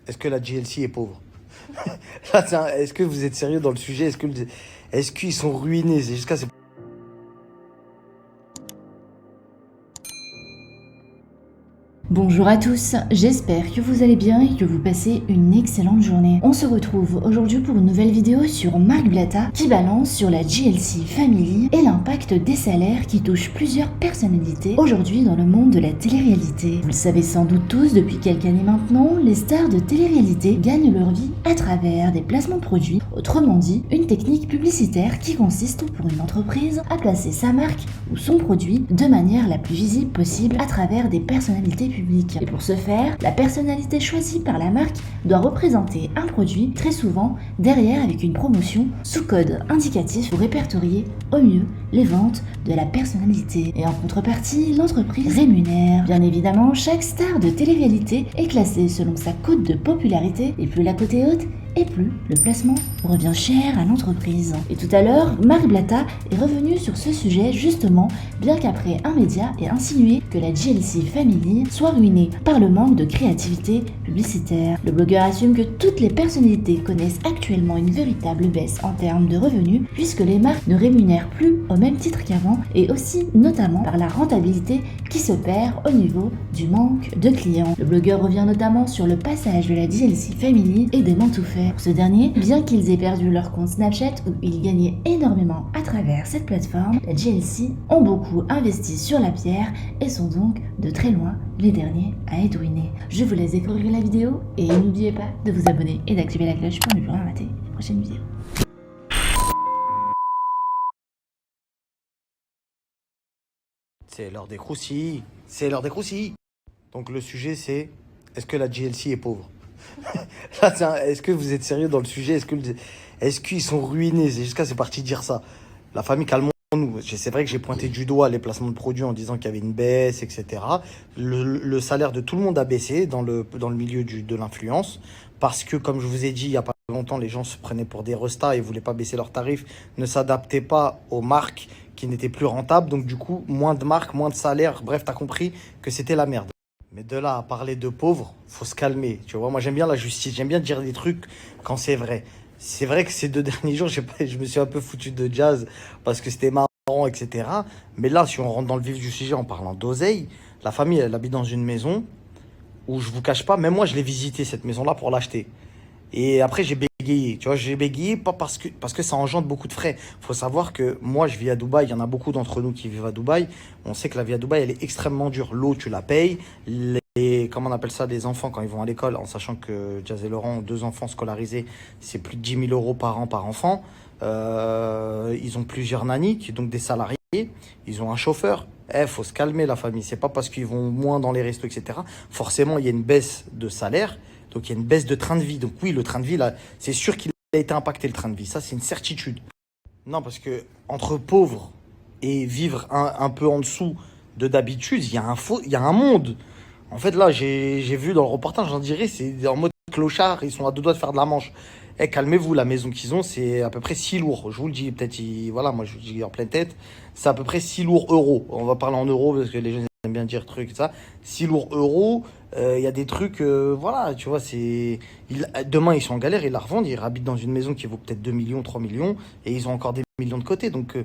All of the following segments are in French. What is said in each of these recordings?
est-ce que la GLC est pauvre? Là, est-ce que vous êtes sérieux dans le sujet? Est-ce qu'ils sont ruinés? C'est jusqu'à Bonjour à tous, j'espère que vous allez bien et que vous passez une excellente journée. On se retrouve aujourd'hui pour une nouvelle vidéo sur Marc Blatta qui balance sur la GLC Family et l'impact des salaires qui touchent plusieurs personnalités aujourd'hui dans le monde de la télé-réalité. Vous le savez sans doute tous, depuis quelques années maintenant, les stars de télé-réalité gagnent leur vie à travers des placements de produits, autrement dit, une technique publicitaire qui consiste pour une entreprise à placer sa marque ou son produit de manière la plus visible possible à travers des personnalités publiques. Et pour ce faire, la personnalité choisie par la marque doit représenter un produit, très souvent derrière avec une promotion sous code indicatif pour répertorier au mieux les ventes de la personnalité. Et en contrepartie, l'entreprise rémunère. Bien évidemment, chaque star de télé-réalité est classée selon sa cote de popularité, et plus la cote est haute, et plus le placement revient cher à l'entreprise. Et tout à l'heure, Marc Blatta est revenu sur ce sujet justement, bien qu'après un média ait insinué que la GLC Family soit ruinée par le manque de créativité publicitaire. Le blogueur assume que toutes les personnalités connaissent actuellement une véritable baisse en termes de revenus, puisque les marques ne rémunèrent plus au même titre qu'avant, et aussi notamment par la rentabilité qui se perd au niveau du manque de clients. Le blogueur revient notamment sur le passage de la GLC Family et dément tout faire. Pour ce dernier, bien qu'ils aient perdu leur compte Snapchat où ils gagnaient énormément à travers cette plateforme, la GLC ont beaucoup investi sur la pierre et sont donc de très loin les derniers à être ruinés. Je vous laisse découvrir la vidéo et n'oubliez pas de vous abonner et d'activer la cloche pour ne plus rien rater les prochaines vidéos. C'est l'heure des croustilles. C'est l'heure des croustilles. Donc le sujet c'est, est-ce que la GLC est pauvre? Là, est-ce que vous êtes sérieux dans le sujet? Est-ce qu'ils sont ruinés? C'est jusqu'à c'est parti dire ça. La famille, calmons-nous. C'est vrai que j'ai pointé du doigt les placements de produits en disant qu'il y avait une baisse, etc. Le salaire de tout le monde a baissé dans le milieu de l'influence. Parce que, comme je vous ai dit il n'y a pas longtemps, les gens se prenaient pour des restas et ne voulaient pas baisser leurs tarifs, ne s'adaptaient pas aux marques qui n'étaient plus rentables. Donc du coup, moins de marques, moins de salaires. Bref, t'as compris que c'était la merde. Mais de là à parler de pauvres, faut se calmer. Tu vois, moi j'aime bien la justice, j'aime bien dire des trucs quand c'est vrai. C'est vrai que ces 2 derniers jours, je me suis un peu foutu de jazz parce que c'était marrant, etc. Mais là, si on rentre dans le vif du sujet en parlant d'oseille, la famille, elle habite dans une maison où je vous cache pas, même moi je l'ai visité cette maison-là pour l'acheter. Et après, j'ai bégayé. Tu vois, j'ai bégayé pas parce que ça engendre beaucoup de frais. Faut savoir que moi, je vis à Dubaï. Il y en a beaucoup d'entre nous qui vivent à Dubaï. On sait que la vie à Dubaï, elle est extrêmement dure. L'eau, tu la payes. Comment on appelle ça, les enfants, quand ils vont à l'école, en sachant que Jazz et Laurent ont 2 enfants scolarisés, c'est plus de 10 000 euros par an par enfant. Ils ont plusieurs nannies, donc des salariés. Ils ont un chauffeur. Faut se calmer, la famille. C'est pas parce qu'ils vont moins dans les restos, etc. Forcément, il y a une baisse de salaire. Donc, il y a une baisse de train de vie. Donc, oui, le train de vie, là, c'est sûr qu'il a été impacté, le train de vie. Ça, c'est une certitude. Non, parce que entre pauvres et vivre un peu en dessous de d'habitude, il y a un monde. En fait, là, j'ai vu dans le reportage, j'en dirais, c'est en mode clochard. Ils sont à 2 doigts de faire de la manche. Calmez-vous, la maison qu'ils ont, c'est à peu près 6 lourds. Je vous le dis, peut-être, voilà, moi, je vous le dis en pleine tête. C'est à peu près 6 lourds euros. On va parler en euros parce que les gens aiment bien dire trucs et ça. 6 lourds euros. Il y a des trucs, voilà, tu vois, demain ils sont en galère, ils la revendent, ils habitent dans une maison qui vaut peut-être 2 millions, 3 millions, et ils ont encore des millions de côté. Donc,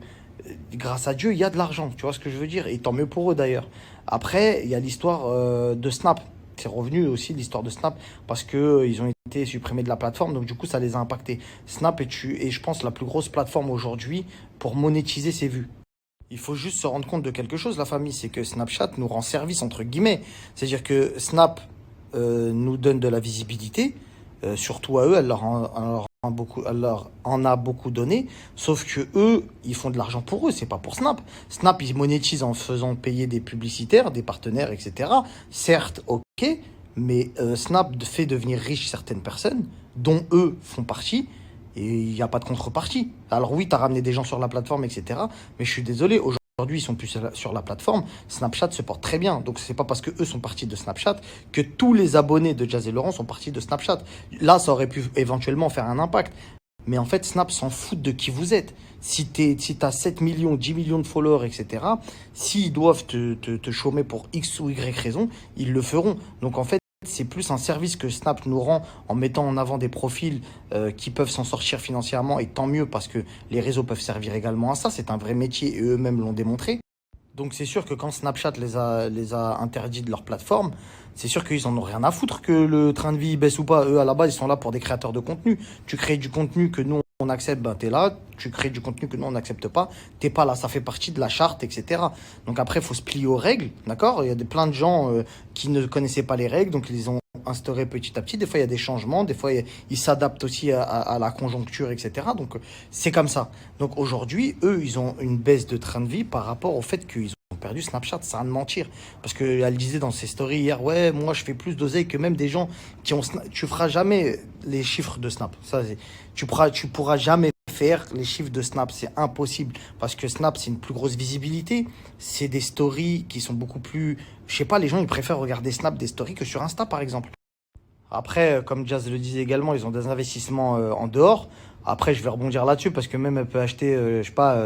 grâce à Dieu, il y a de l'argent, tu vois ce que je veux dire, et tant mieux pour eux d'ailleurs. Après, il y a l'histoire de Snap. C'est revenu aussi l'histoire de Snap parce que ils ont été supprimés de la plateforme, donc du coup ça les a impactés. Snap est, je pense, la plus grosse plateforme aujourd'hui pour monétiser ses vues. Il faut juste se rendre compte de quelque chose, la famille, c'est que Snapchat nous rend service, entre guillemets. C'est-à-dire que Snap nous donne de la visibilité, surtout à eux, elle leur en a beaucoup donné, sauf que eux, ils font de l'argent pour eux, c'est pas pour Snap. Snap, ils monétisent en faisant payer des publicitaires, des partenaires, etc. Certes, ok, mais Snap fait devenir riches certaines personnes, dont eux font partie, et il n'y a pas de contrepartie. Alors oui, tu as ramené des gens sur la plateforme, etc. Mais je suis désolé, aujourd'hui, ils sont plus sur la plateforme. Snapchat se porte très bien. Donc, c'est pas parce que eux sont partis de Snapchat que tous les abonnés de Jazz et Laurent sont partis de Snapchat. Là, ça aurait pu éventuellement faire un impact. Mais en fait, Snap s'en fout de qui vous êtes. Si tu as 7 millions, 10 millions de followers, etc., s'ils doivent te chômer pour X ou Y raison, ils le feront. Donc, en fait, c'est plus un service que Snap nous rend en mettant en avant des profils qui peuvent s'en sortir financièrement, et tant mieux parce que les réseaux peuvent servir également à ça. C'est un vrai métier et eux-mêmes l'ont démontré. Donc c'est sûr que quand Snapchat les a interdits de leur plateforme, c'est sûr qu'ils en ont rien à foutre que le train de vie baisse ou pas. Eux, à la base, ils sont là pour des créateurs de contenu. Tu crées du contenu que nous, on accepte, ben t'es là. Tu crées du contenu que nous, on n'accepte pas, t'es pas là. Ça fait partie de la charte, etc. Donc après, il faut se plier aux règles, d'accord? Il y a plein de gens qui ne connaissaient pas les règles, donc ils les ont instaurées petit à petit. Des fois, il y a des changements. Des fois, ils s'adaptent aussi à la conjoncture, etc. Donc c'est comme ça. Donc aujourd'hui, eux, ils ont une baisse de train de vie par rapport au fait qu'ils ont perdu Snapchat, ça a de mentir. Parce qu'elle disait dans ses stories hier, ouais, moi je fais plus d'oseille que même des gens qui ont Tu feras jamais les chiffres de Snap. Ça, tu pourras jamais faire les chiffres de Snap, c'est impossible. Parce que Snap, c'est une plus grosse visibilité. C'est des stories qui sont beaucoup plus... Je sais pas, les gens, ils préfèrent regarder Snap des stories que sur Insta, par exemple. Après, comme Jazz le disait également, ils ont des investissements en dehors. Après, je vais rebondir là-dessus parce que même elle peut acheter, je sais pas,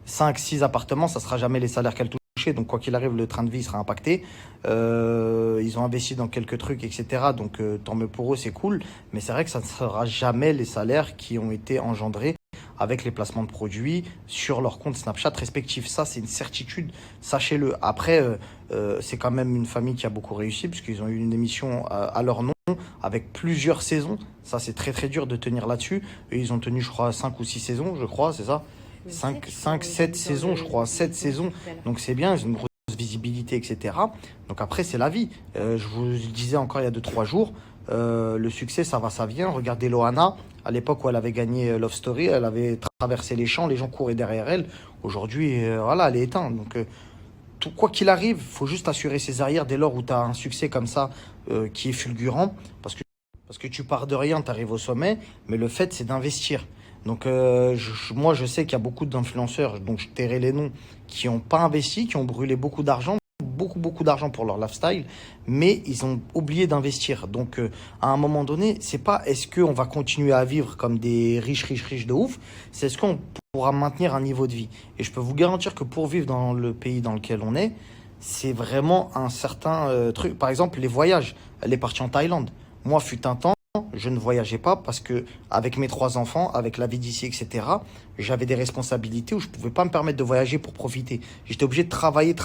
5, 6 appartements, ça sera jamais les salaires qu'elle touchait. Donc, quoi qu'il arrive, le train de vie sera impacté. Ils ont investi dans quelques trucs, etc. Donc, tant mieux pour eux, c'est cool. Mais c'est vrai que ça ne sera jamais les salaires qui ont été engendrés avec les placements de produits sur leur compte Snapchat respectifs. Ça, c'est une certitude, sachez-le. Après, c'est quand même une famille qui a beaucoup réussi puisqu'ils ont eu une émission à leur nom avec plusieurs saisons. Ça, c'est très très dur de tenir là-dessus. Et ils ont tenu, je crois, 5 ou 6 saisons, je crois, c'est ça? 7 saisons, je crois, 7 saisons. Donc c'est bien, ils ont une grosse visibilité, etc. Donc après, c'est la vie. Je vous le disais encore il y a 2-3 jours, le succès, ça va, ça vient. Regardez Loana, à l'époque où elle avait gagné Love Story, elle avait traversé les champs, les gens couraient derrière elle. Aujourd'hui, voilà, elle est éteinte. Donc quoi qu'il arrive, il faut juste assurer ses arrières dès lors où tu as un succès comme ça qui est fulgurant. Parce que tu pars de rien, tu arrives au sommet, mais le fait, c'est d'investir. Donc moi, je sais qu'il y a beaucoup d'influenceurs, donc je tairai les noms, qui n'ont pas investi, qui ont brûlé beaucoup d'argent, beaucoup d'argent pour leur lifestyle, mais ils ont oublié d'investir. Donc à un moment donné, c'est pas est-ce qu'on va continuer à vivre comme des riches de ouf, c'est est-ce qu'on pourra maintenir un niveau de vie. Et je peux vous garantir que pour vivre dans le pays dans lequel on est, c'est vraiment un certain truc. Par exemple, les voyages, elle est partie en Thaïlande. Moi, fut un temps, je ne voyageais pas parce que avec mes 3 enfants, avec la vie d'ici, etc., j'avais des responsabilités où je ne pouvais pas me permettre de voyager pour profiter. J'étais obligé de travailler.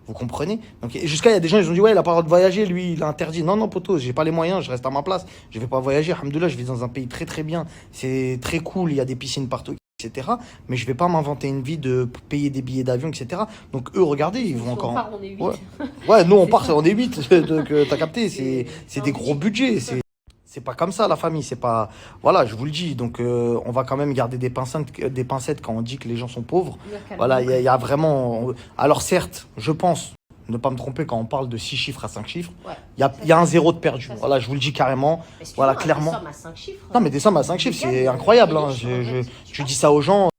Vous comprenez? Donc jusqu'à il y a des gens ils ont dit ouais il a pas le droit de voyager, lui il a interdit. Non poteau, j'ai pas les moyens, je reste à ma place, je vais pas voyager. Alhamdoulilah, je vis dans un pays très très bien, c'est très cool, il y a des piscines partout, etc. Mais je vais pas m'inventer une vie de payer des billets d'avion, etc. Donc eux regardez, ils vont encore. On est 8. Ouais, nous on part, on est 8. Donc t'as capté, c'est des gros budgets, c'est pas comme ça la famille, c'est pas voilà, je vous le dis. Donc on va quand même garder des pincettes quand on dit que les gens sont pauvres. Voilà, il y a vraiment alors certes, je pense ne pas me tromper quand on parle de 6 chiffres à 5 chiffres. Il y a un zéro de perdu. Voilà, je vous le dis carrément. Voilà, clairement. Des sommes à 5 chiffres. Non, mais des sommes à 5 chiffres, c'est incroyable hein. Tu dis ça aux gens,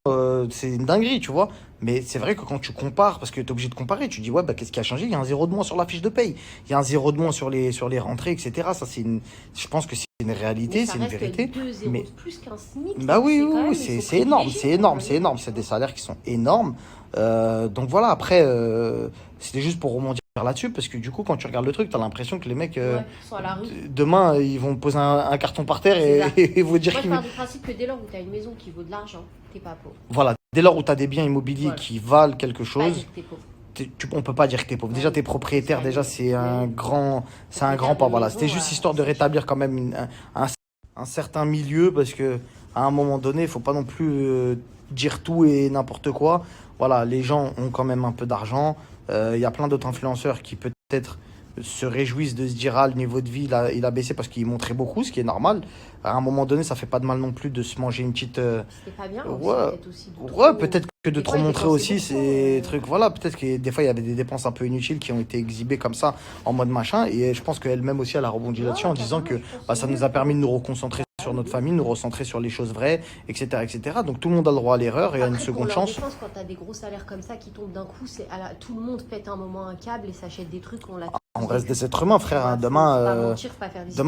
c'est une dinguerie, tu vois. Mais c'est vrai que quand tu compares, parce que tu es obligé de comparer, tu dis ouais, bah, qu'est-ce qui a changé? Il y a un zéro de moins sur la fiche de paye. Il y a un zéro de moins sur les rentrées, etc. Ça, je pense que c'est une réalité, c'est une vérité. Mais plus qu'un SMIC. Bah oui, c'est énorme. C'est des salaires qui sont énormes. Donc voilà, après, c'était juste pour rebondir là-dessus, parce que du coup, quand tu regardes le truc, tu as l'impression que les mecs, sont à la rue. Demain, ils vont poser un carton par terre et vous dire qu'ils... Moi, je pars du principe que dès lors où tu as une maison qui vaut de l'argent, t'es pas pauvre. Voilà, dès lors où tu as des biens immobiliers qui valent quelque chose, on peut pas dire que tu es pauvre. Déjà, tu es propriétaire, déjà, c'est un grand pas. Voilà, c'était juste histoire de rétablir quand même un certain milieu, parce que à un moment donné, il faut pas non plus dire tout et n'importe quoi. Voilà, les gens ont quand même un peu d'argent. Il y a plein d'autres influenceurs qui peut-être se réjouissent de se dire ah, le niveau de vie il a baissé parce qu'ils montraient beaucoup, ce qui est normal. À un moment donné, ça fait pas de mal non plus de se manger une petite... C'était pas bien, peut-être que de trop montrer aussi ces trucs. Voilà, peut-être que des fois il y avait des dépenses un peu inutiles qui ont été exhibées comme ça en mode machin, et je pense qu'elle-même aussi elle a rebondi là-dessus en disant que ça nous a permis de nous reconcentrer sur notre famille, nous recentrer sur les choses vraies, etc. Donc tout le monde a le droit à l'erreur et à une seconde chance. Je pense quand tu as des gros salaires comme ça qui tombent d'un coup, tout le monde pète un moment un câble et s'achète des trucs. On reste des êtres humains, frère. Demain,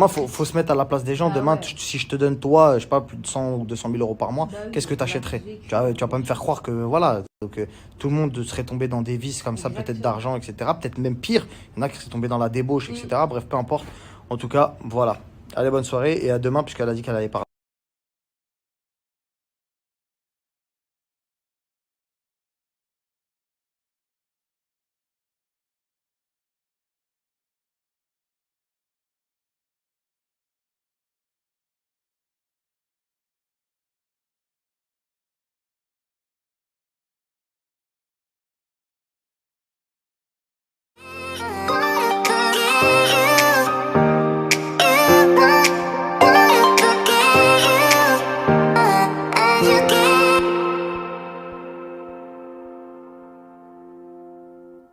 faut se mettre à la place des gens. Demain, si je te donne, toi, je sais pas, plus de 100 ou 200 000 euros par mois, qu'est-ce que tu achèterais? Tu vas pas me faire croire que, voilà, Donc tout le monde serait tombé dans des vices comme ça, peut-être Exactement. d'argent, etc. Peut-être même pire. Il y en a qui seraient tombés dans la débauche, etc. Bref, peu importe. En tout cas, voilà. Allez, bonne soirée et à demain, puisqu'elle a dit qu'elle allait parler.